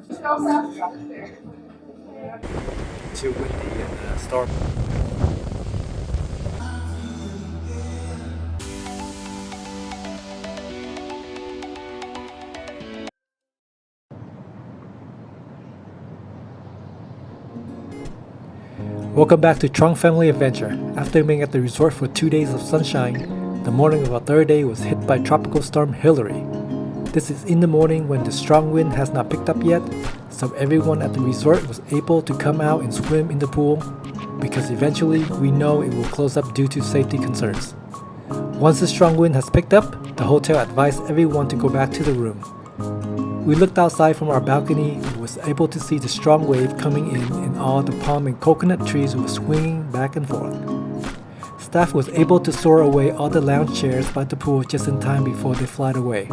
Too windy and stormy. Welcome back to Trong Family Adventure. After being at the resort for 2 days of sunshine, the morning of our third day was hit by Tropical Storm Hillary. This is in the morning when the strong wind has not picked up yet, so everyone at the resort was able to come out and swim in the pool, because eventually we know it will close up due to safety concerns. Once the strong wind has picked up, the hotel advised everyone to go back to the room. We looked outside from our balcony and was able to see the strong wave coming in and all the palm and coconut trees were swinging back and forth. Staff was able to store away all the lounge chairs by the pool just in time before they flied away.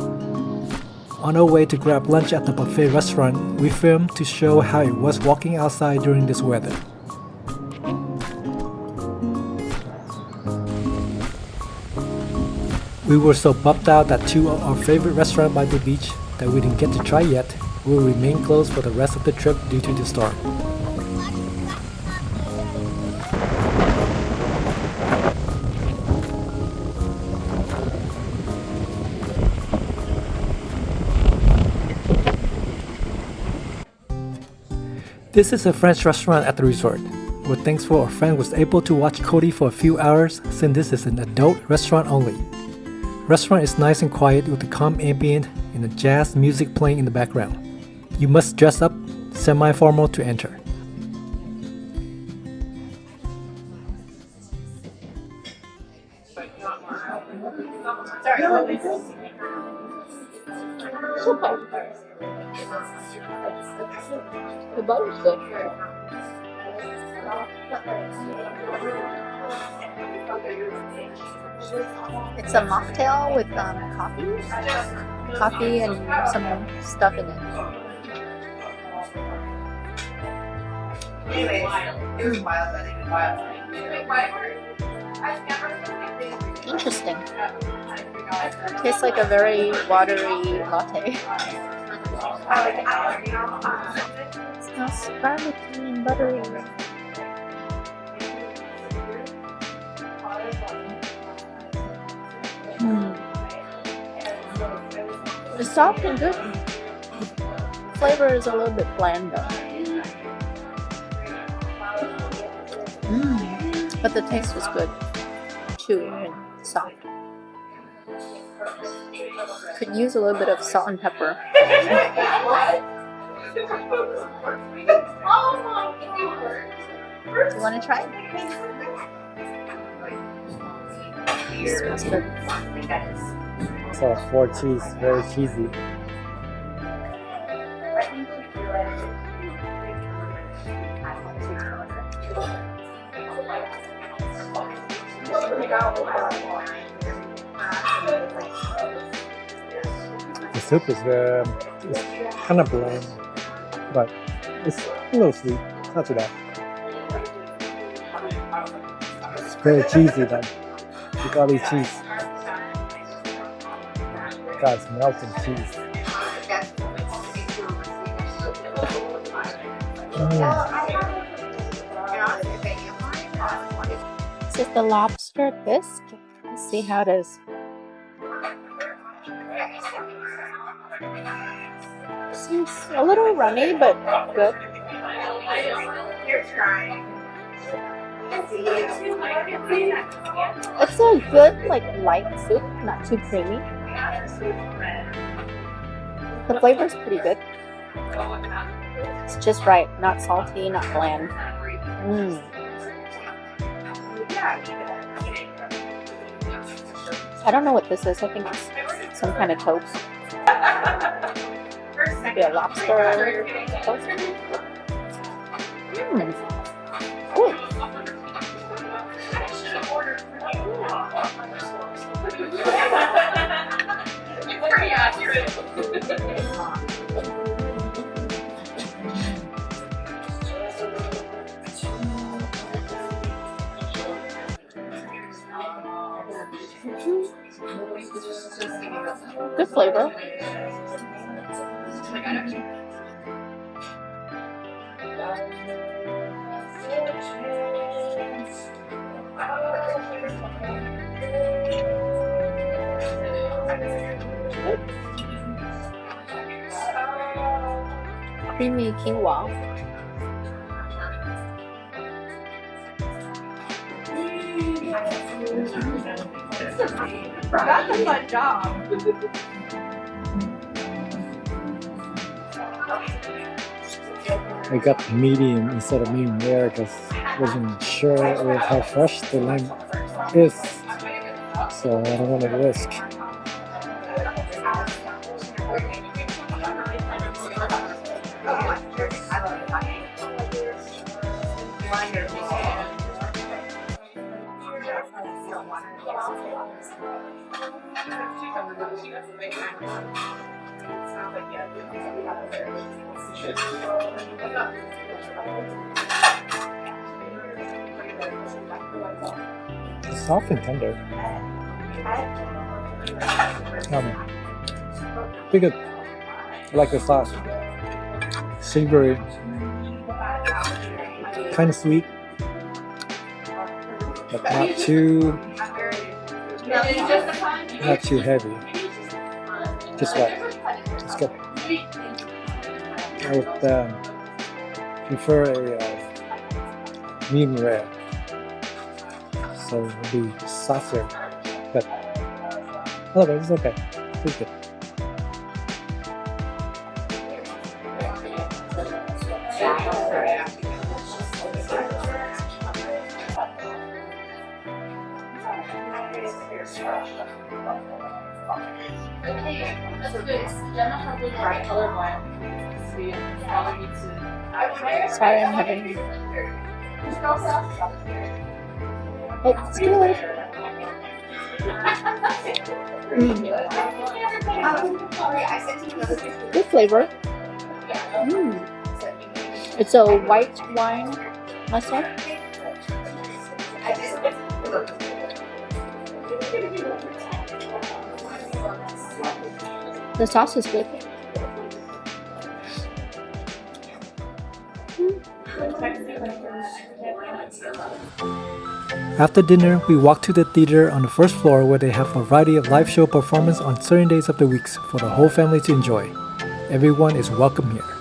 On our way to grab lunch at the buffet restaurant, we filmed to show how it was walking outside during this weather. We were so bummed out that two of our favorite restaurants by the beach that we didn't get to try yet will remain closed for the rest of the trip due to the storm. This is a French restaurant at the resort. We're thankful our friend was able to watch Cody for a few hours since this is an adult restaurant only. Restaurant is nice and quiet with a calm ambient and the jazz music playing in the background. You must dress up semi-formal to enter. The butter's good. It's a mocktail with coffee and some stuff in it. Interesting. Tastes like a very watery latte. It smells garlicky and buttery. It's soft and good. Flavor is a little bit bland though. But the taste was good. Chewy and soft. Could use a little bit of salt and pepper. Do you want to try it? It smells good. So 4 cheese, very cheesy. The soup is kind of bland, but it's a little sweet. It's not too bad. It's very cheesy though. Look at all these cheese. God, it's melting cheese. This is the lobster bisque. Let's see how it is. Seems a little runny, but good. It's a good, light soup, not too creamy. The flavor's pretty good. It's just right, not salty, not bland. I don't know what this is. I think it's some kind of toast. Maybe a lobster toast. Ooh. Good flavor. creamy quinoa. That's a fun job. I got medium instead of medium rare because I wasn't sure with how fresh the lamb is, so I don't want to risk. It's soft and tender. Pretty good. I like the sauce. Savory. Kind of sweet. But not too heavy. Just right. It's good. I would prefer a medium rare. So it'll be softer. But otherwise it's okay. It's good. Sorry, I'm having. It's good. Good flavor. It's a white wine mustard. The sauce is good. After dinner, we walked to the theater on the first floor where they have a variety of live show performances on certain days of the week for the whole family to enjoy. Everyone is welcome here.